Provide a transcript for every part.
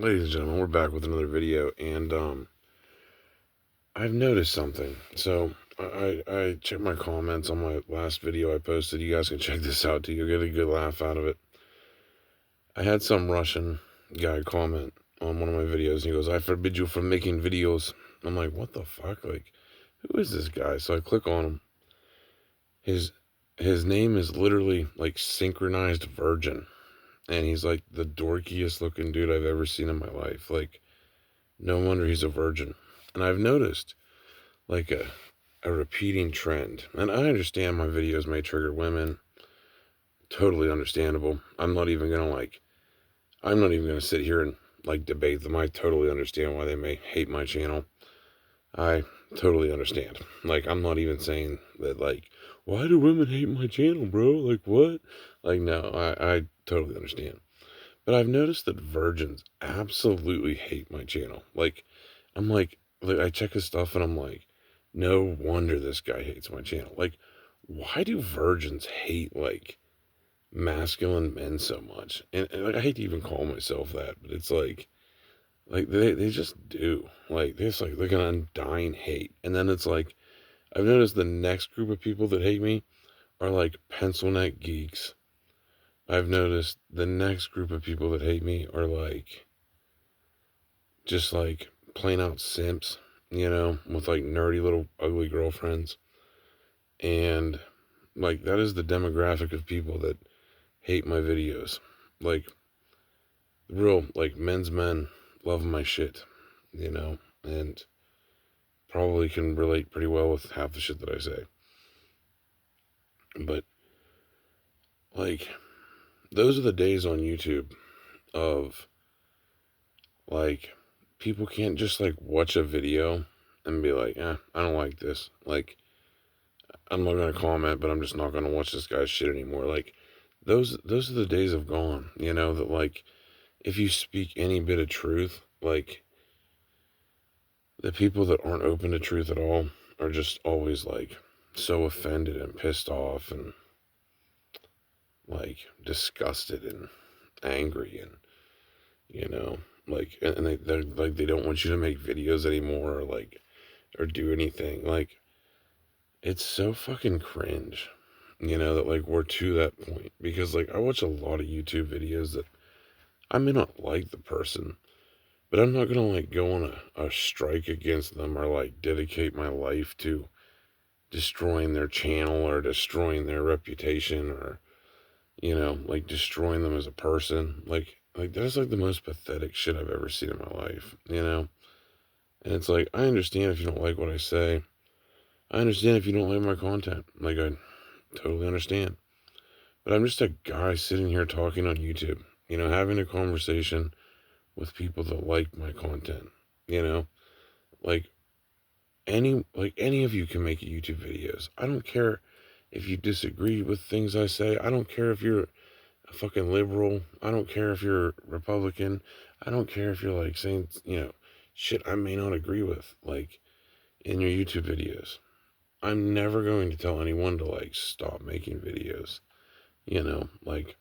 Ladies and gentlemen, we're back with another video, and I've noticed something. So I checked my comments on my last video I posted. You guys can check this out too. You'll get a good laugh out of it. I had some Russian guy comment on one of my videos, and he goes, "I forbid you from making videos." I'm like, "What the fuck? Like, who is this guy?" So I click on him. His his name is literally like synchronized virgin, and he's like the dorkiest looking dude I've ever seen in my life. Like, no wonder he's a virgin. And I've noticed like a repeating trend. And I understand my videos may trigger women. Totally understandable. I'm not even gonna sit here and like debate them. I totally understand why they may hate my channel. I totally understand. Like, I'm not even saying that, like, why do women hate my channel, bro? Like, what? Like, no, I totally understand. But I've noticed that virgins absolutely hate my channel. Like, I'm like, I check his stuff and I'm like, no wonder this guy hates my channel. Like, why do virgins hate, like, masculine men so much? And like, I hate to even call myself that, but it's like they just do. Like, they just, like an undying hate. And then it's like, I've noticed the next group of people that hate me are, like, pencil neck geeks. I've noticed the next group of people that hate me are, like, just like plain out simps, with like nerdy little ugly girlfriends. And like, that is the demographic of people that hate my videos. Like, real, like, men's men love my shit, and probably can relate pretty well with half the shit that I say. But like, those are the days on YouTube of like, people can't just like watch a video and be like, I don't like this. Like, I'm not gonna comment, but I'm just not gonna watch this guy's shit anymore. Like, those are the days of gone. That like, if you speak any bit of truth, like, the people that aren't open to truth at all are just always like so offended and pissed off and like disgusted and angry, and like, and they're like, they don't want you to make videos anymore, or like, or do anything. Like, it's so fucking cringe, that like we're to that point. Because like, I watch a lot of YouTube videos that I may not like the person, but I'm not gonna like go on a strike against them, or like dedicate my life to destroying their channel or destroying their reputation, or like destroying them as a person. Like that's like the most pathetic shit I've ever seen in my life. And it's like, I understand if you don't like what I say. I understand if you don't like my content. Like, I totally understand. But I'm just a guy sitting here talking on YouTube, having a conversation with people that like my content, you know? Like, any of you can make YouTube videos. I don't care if you disagree with things I say. I don't care if you're a fucking liberal. I don't care if you're Republican. I don't care if you're like saying, shit I may not agree with, like, in your YouTube videos. I'm never going to tell anyone to like stop making videos. Like,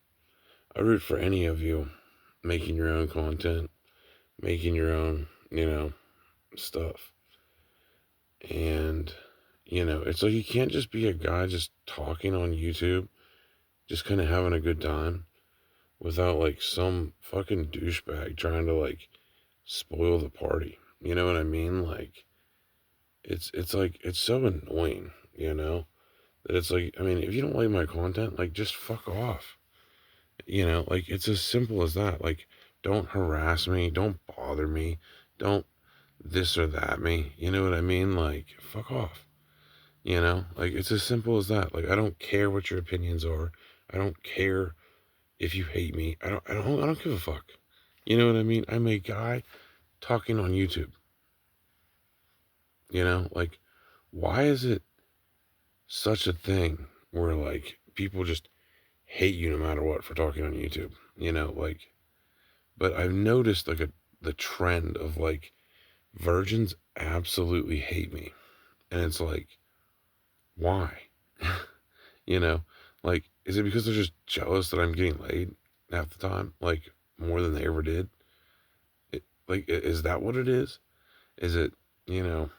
I root for any of you making your own content, making your own, stuff. And, it's like, you can't just be a guy just talking on YouTube, just kind of having a good time, without like some fucking douchebag trying to like spoil the party. You know what I mean? Like, it's like, it's so annoying, that it's like, I mean, if you don't like my content, like, just fuck off. Like, it's as simple as that. Like, don't harass me, don't bother me, don't this or that me. You know what I mean? Like, fuck off. Like, it's as simple as that. Like, I don't care what your opinions are. I don't care if you hate me. I don't give a fuck. You know what I mean? I'm a guy talking on YouTube. Like, why is it such a thing where like people just hate you no matter what for talking on YouTube? Like, but I've noticed like the trend of like, virgins absolutely hate me. And it's like, why? you know, like, is it because they're just jealous that I'm getting laid half the time, like, more than they ever did? like, is that what it is? Is it, you know,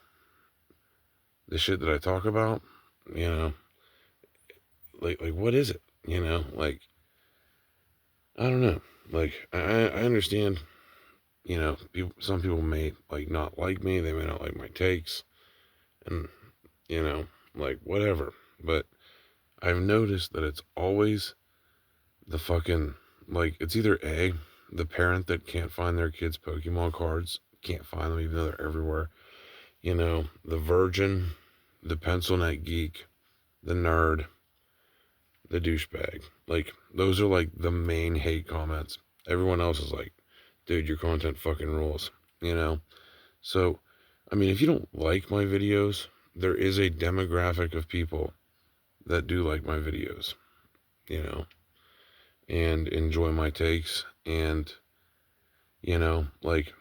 the shit that I talk about? You know, like what is it? Like, I don't know. Like, I understand, some people may, like, not like me. They may not like my takes. And, you know, like, whatever. But I've noticed that it's always the fucking, like, it's either A, the parent that can't find their kids' Pokemon cards, can't find them even though they're everywhere. The virgin, the pencil neck geek, the nerd, the douchebag. Like, those are like the main hate comments. Everyone else is like, dude, your content fucking rules, you know? So, I mean, if you don't like my videos, there is a demographic of people that do like my videos, you know, and enjoy my takes. And, like,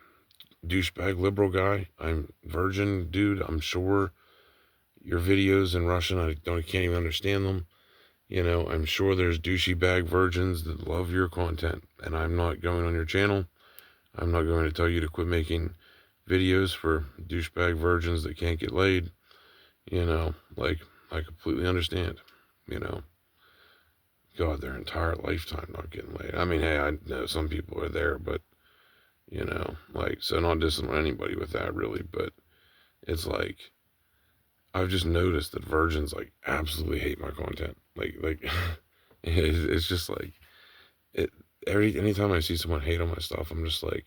douchebag liberal guy, I'm virgin dude, I'm sure your videos in Russian, I can't even understand them. I'm sure there's douchey bag virgins that love your content, and I'm not going on your channel. I'm not going to tell you to quit making videos for douchebag virgins that can't get laid. Like, I completely understand. You know, God, their entire lifetime not getting laid. I mean, hey, I know some people are there, but, like, so not dissing on anybody with that, really, but it's like, I've just noticed that virgins, like, absolutely hate my content. Like, it's just like, it, anytime I see someone hate on my stuff, I'm just like,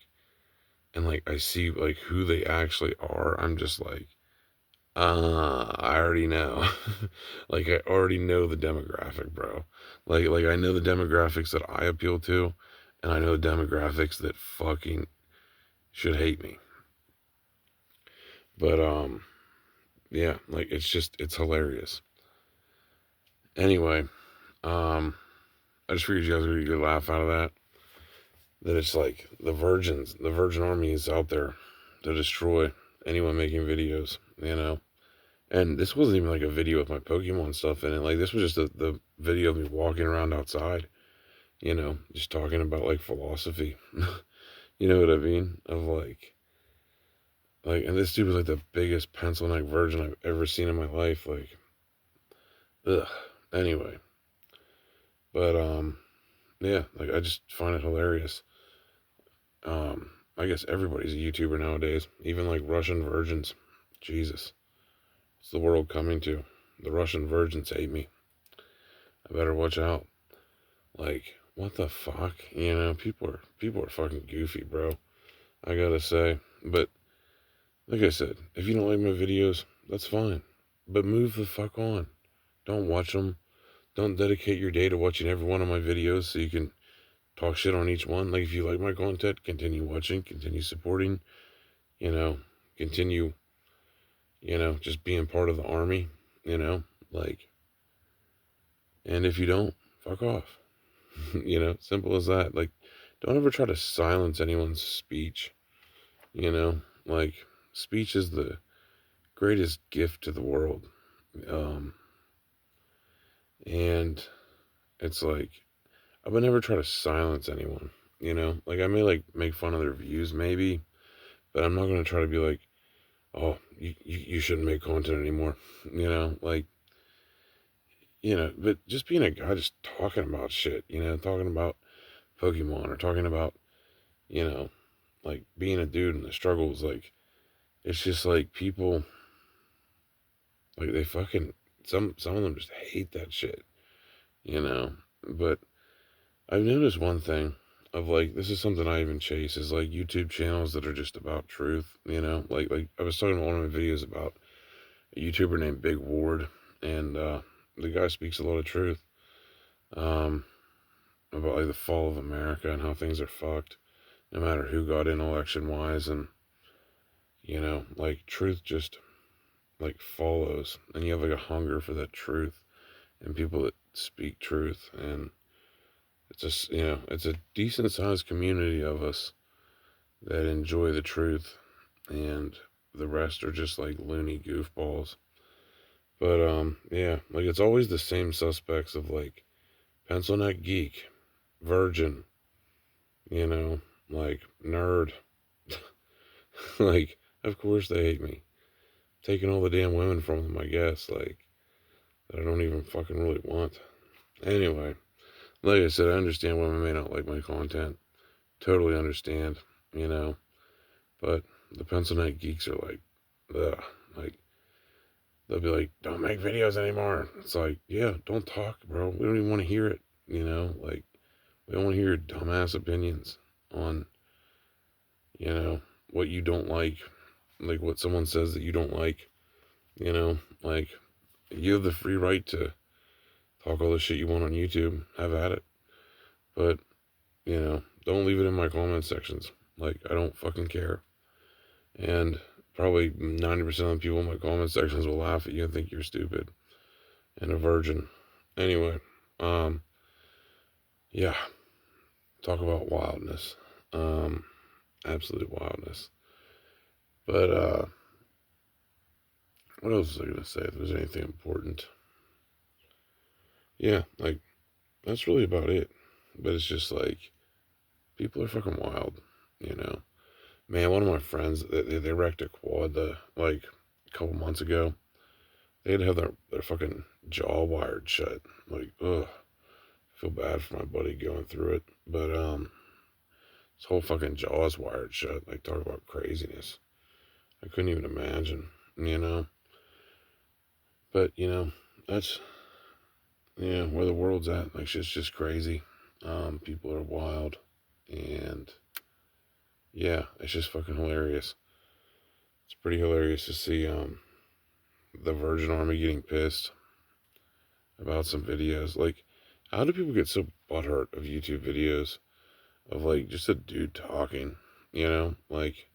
and like, I see, like, who they actually are, I'm just like, I already know. Like, I already know the demographic, bro. Like I know the demographics that I appeal to, and I know the demographics that fucking should hate me. But yeah, like, it's hilarious. Anyway, I just figured you guys would get a laugh out of that. That it's like the virgin army is out there to destroy anyone making videos, And this wasn't even like a video with my Pokemon stuff in it. Like, this was just the video of me walking around outside, just talking about, like, philosophy. You know what I mean? Of and this dude was like the biggest pencil neck virgin I've ever seen in my life. Like, ugh. Anyway, but yeah, like, I just find it hilarious. I guess everybody's a YouTuber nowadays, even like Russian virgins. Jesus, it's the world coming to. The Russian virgins hate me. I better watch out. Like, what the fuck? People are fucking goofy, bro. I gotta say. But like I said, if you don't like my videos, that's fine. But move the fuck on. Don't watch them. Don't dedicate your day to watching every one of my videos so you can talk shit on each one. Like, if you like my content, continue watching, continue supporting, you know, continue, just being part of the army, like, and if you don't, fuck off. Simple as that. Like, don't ever try to silence anyone's speech, like, speech is the greatest gift to the world. And it's like, I would never try to silence anyone, like, I may, like, make fun of their views maybe, but I'm not going to try to be like, oh, you shouldn't make content anymore, like, but just being a guy just talking about shit, talking about Pokemon, or talking about, like, being a dude and the struggles, like, it's just like, people, like, they fucking, some of them just hate that shit, but I've noticed one thing of, like, this is something I even chase, is like YouTube channels that are just about truth, like I was talking about one of my videos about a YouTuber named Big Ward, and the guy speaks a lot of truth, about, like, the fall of America and how things are fucked, no matter who got in election wise, and like, truth just, like, follows, and you have, like, a hunger for that truth, and people that speak truth, and it's just, it's a decent sized community of us that enjoy the truth, and the rest are just like loony goofballs. But yeah, like, it's always the same suspects of, like, pencil neck geek, virgin, like, nerd, Like, of course they hate me. Taking all the damn women from them, I guess, like, that I don't even fucking really want. Anyway, like I said, I understand women may not like my content. Totally understand, you know. But the Pencil Neck Geeks are like, ugh. Like, they'll be like, don't make videos anymore. It's like, yeah, don't talk, bro. We don't even want to hear it, you know? Like, we don't want to hear your dumbass opinions on, you know, what you don't like what someone says that you don't like, you know? Like, you have the free right to talk all the shit you want on YouTube. Have at it. But, you know, don't leave it in my comment sections. Like, I don't fucking care. And probably 90% of the people in my comment sections will laugh at you and think you're stupid and a virgin. Anyway, um, yeah, talk about wildness. Um, Absolute wildness. But, what else was I going to say? If there's anything important. Yeah, like, that's really about it. But it's just like, people are fucking wild, you know? Man, one of my friends, they wrecked a quad, like, a couple months ago. They had to have their fucking jaw wired shut. Like, ugh. I feel bad for my buddy going through it. But, his whole fucking jaw's wired shut. Like, talk about craziness. I couldn't even imagine, you know? But, you know, that's, yeah, where the world's at. Like, shit's just crazy. People are wild. And, yeah, it's just fucking hilarious. It's pretty hilarious to see, the Virgin Army getting pissed about some videos. Like, how do people get so butthurt of YouTube videos of, like, just a dude talking, you know? Like,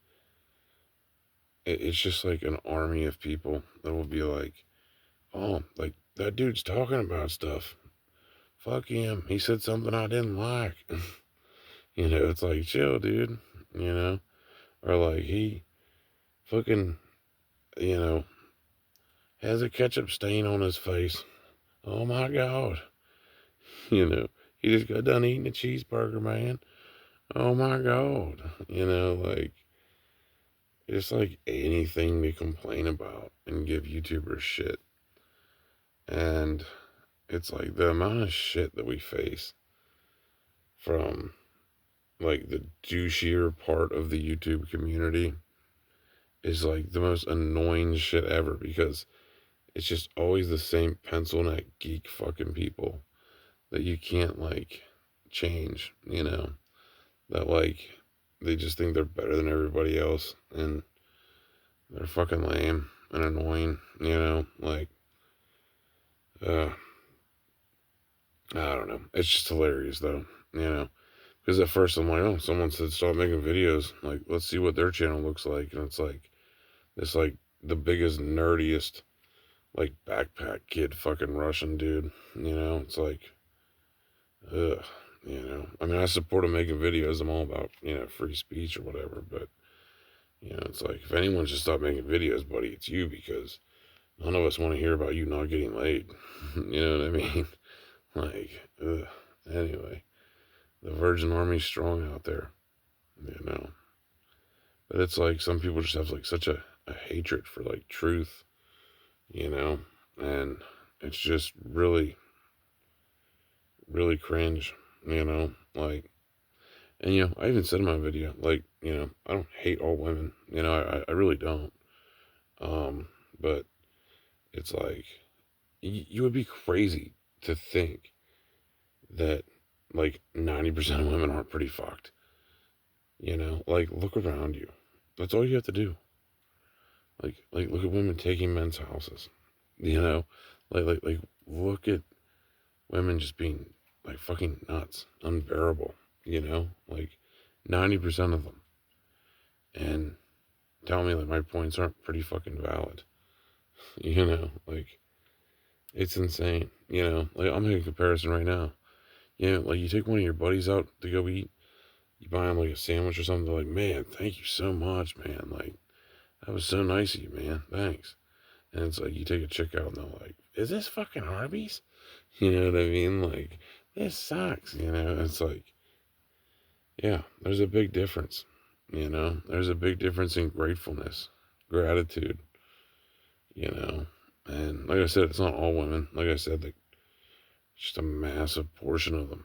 it's just like an army of people that will be like, oh, like, that dude's talking about stuff. Fuck him. He said something I didn't like. You know, it's like, chill, dude. You know? Or like, he fucking, you know, has a ketchup stain on his face. Oh my God. You know, he just got done eating a cheeseburger, man. Oh my God. You know, like, it's like anything to complain about and give YouTubers shit. And it's like the amount of shit that we face from like the douchier part of the YouTube community is like the most annoying shit ever because it's just always the same pencil neck geek fucking people that you can't like change, you know, that like they just think they're better than everybody else and they're fucking lame and annoying, you know, like, uh, I don't know. It's just hilarious though, you know, because at first I'm like, oh, someone said stop making videos. Like, let's see what their channel looks like. And it's like the biggest, nerdiest, like backpack kid fucking Russian dude. You know, it's like, ugh, you know. I mean, I support him making videos. I'm all about, you know, free speech or whatever. But, you know, it's like, if anyone should stop making videos, buddy, it's you because none of us want to hear about you not getting laid. You know what I mean? Like, ugh. Anyway, the Virgin Army's strong out there, you know. But it's like some people just have like such a hatred for like truth, you know, and it's just really, really cringe, you know, like, and you know, I even said in my video, like, you know, I don't hate all women, you know, I really don't, um, but it's like, you would be crazy to think that like 90% of women aren't pretty fucked, you know, like, look around you, that's all you have to do, like, look at women taking men's houses, you know, like, look at women just being like fucking nuts, unbearable, you know, like 90% of them, and tell me that my points aren't pretty fucking valid, you know, like it's insane, you know, like I'm making a comparison right now, you know, like you take one of your buddies out to go eat, you buy them like a sandwich or something, they're like, man, thank you so much, man, like that was so nice of you, man, thanks. And it's like you take a chick out and they're like, is this fucking Arby's? You know what I mean? Like, this sucks, you know? It's like, yeah, there's a big difference, You know, there's a big difference in gratefulness, gratitude, you know. And like I said, it's not all women. Like I said, like, just a massive portion of them.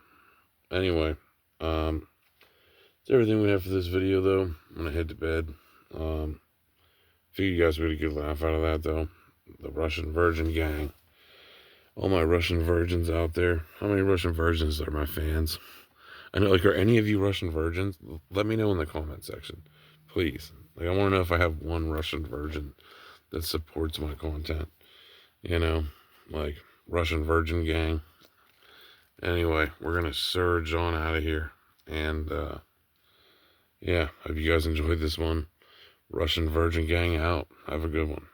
Anyway, that's everything we have for this video, though. I'm going to head to bed. Figured you guys would get a good laugh out of that, though. The Russian Virgin gang. All my Russian virgins out there. How many Russian virgins are my fans? I know, like, are any of you Russian virgins? Let me know in the comment section, please. Like, I want to know if I have one Russian virgin that supports my content. You know, like, Russian Virgin gang. Anyway, we're going to surge on out of here. And, yeah, hope you guys enjoyed this one. Russian Virgin gang out. Have a good one.